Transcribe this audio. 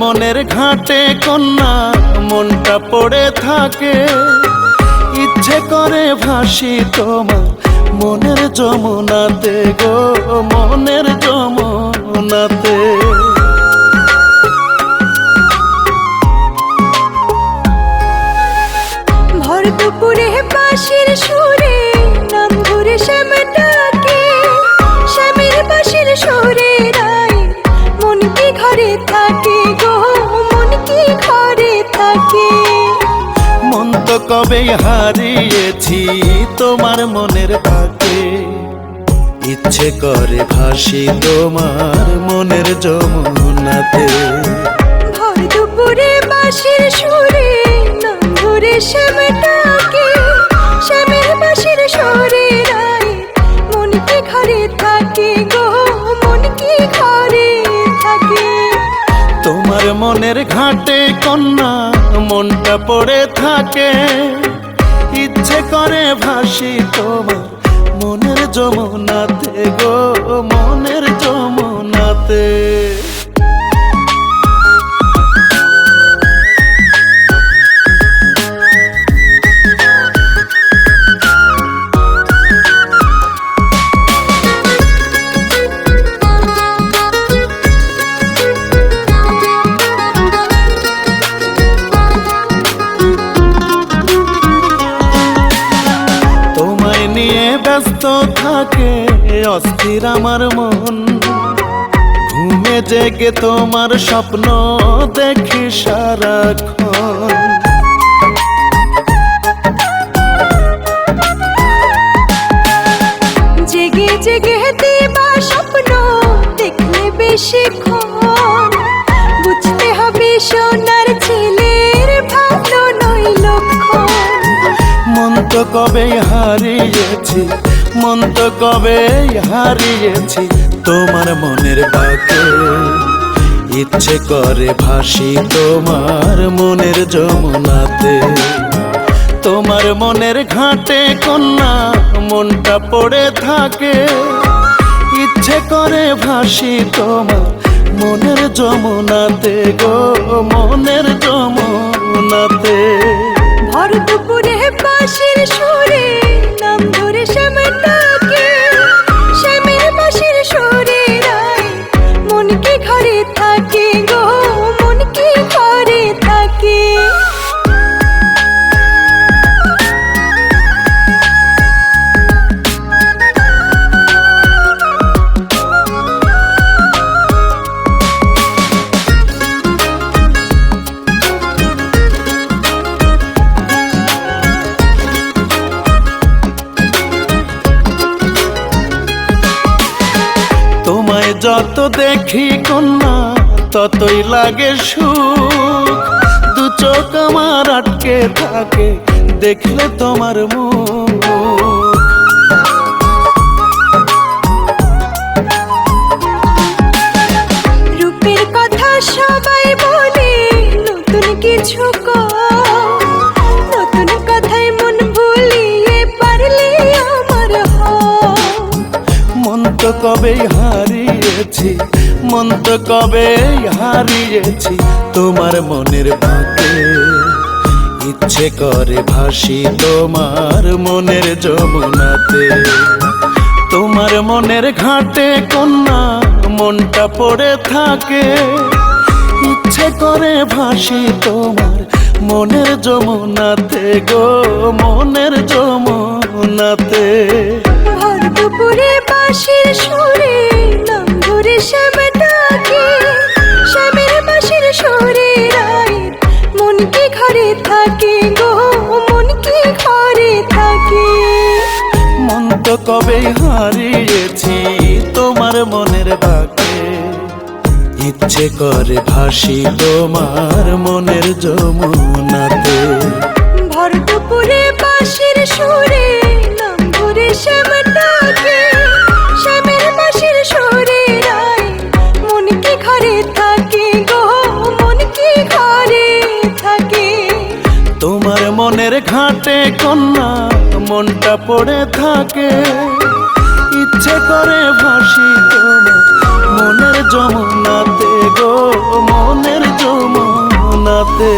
মনের ঘাটে কন্যা মনটা পড়ে থাকে, ইচ্ছে করে ভাসি তোমার মনের যমুনাতে গো, মনের যমুনাতে। ভর দুপুরে বাঁশির সুরে নাম ধরে শ্যাম ডাকে, শ্যামের বাঁশির সুরে রায় মন কি ঘরে থাকে গো, মন কি ঘরে থাকে। মন তো কবে হারিয়েছি তোমার মনের থাকে, ইচ্ছে করে ভাসি তোমার মনের যমুনাতে। ভর দুপুরে বাঁশির সুরে নাম ধরে শ্যাম ডাকে, শ্যামের বাঁশির সুরে রায় মন কি ঘরে থাকে গো, মন কি ঘরে থাকে। তোমার মনের ঘাটে কন্যা মনটা পড়ে থাকে, ইচ্ছে করে ভাসি তোমার মনের যমুনাতে গো, মনের যমুনাতে। ব্যস্ত থাকে অস্থির আমার মন, ঘুমে জেগে তোমার স্বপ্ন দেখি সারাক্ষণ। জেগে জেগে দিবা স্বপ্ন দেখলে বেশিক্ষণ, বুঝতে হবে সোনার ছেলের ভালো নয় লক্ষণ। মন তো কবে হারিয়েছি, মন তো কবে হারিয়েছি তোমার মনের বাকে, ইচ্ছে করে ভাসি তোমার মনের যমুনাতে। তোমার মনের ঘাটে কন্যা মনটা পড়ে থাকে, ইচ্ছে করে ভাসি তোমার মনের যমুনাতে গো, মনের যমুনাতে। ভর দুপুরে বাঁশির সুরে নাম ধরে শ্যাম ডাকে, শ্যামের বাঁশির সুরে রায় মন কি ঘরে থাকে গো, মন কি ঘরে থাকে। তোমায় যত দেখি কন্যা ততই লাগে সুখ, দু চোখ আমার আটকে থাকে দেখলে তোমার মুখ। রূপের কথা সবাই বলে নতুন কিছু কর, নতুন কথায় মন ভুলিয়ে পারলে আমার হয়। মন তো কবে হারিয়েছি, মন তো কবে হারিয়েছি তোমার মনের বাঁকে, ইচ্ছে করে ভাসি তোমার মনের যমুনাতে। তোমার মনের ঘাটে কন্যা মনটা পড়ে থাকে, ইচ্ছে করে ভাসি তোমার মনের যমুনাতে গো, মনের যমুনাতে। ভর দুপুরে বাঁশির সুরে নাম ধরে শ্যাম ডাকে, শ্যামের বাঁশির সুরে রায় মন কি ঘরে থাকে গো, মন কি ঘরে থাকে। মন তো কবে হারিয়েছি তোমার মনের বাঁকে, ইচ্ছে করে ভাসি তোমার মনের যমুনাতে। ভর দুপুরে বাঁশির সুরে নাম ধরে শ্যাম ডাকে, শ্যামের বাঁশির সুরে রায় মন কি ঘরে থাকে গো, মন কি ঘরে থাকে। তোমার মনের ঘাটে কন্যা মনটা পড়ে থাকে, ইচ্ছে করে ভাসি তোমার মনের যমুনাতে গো, মনের যমুনাতে।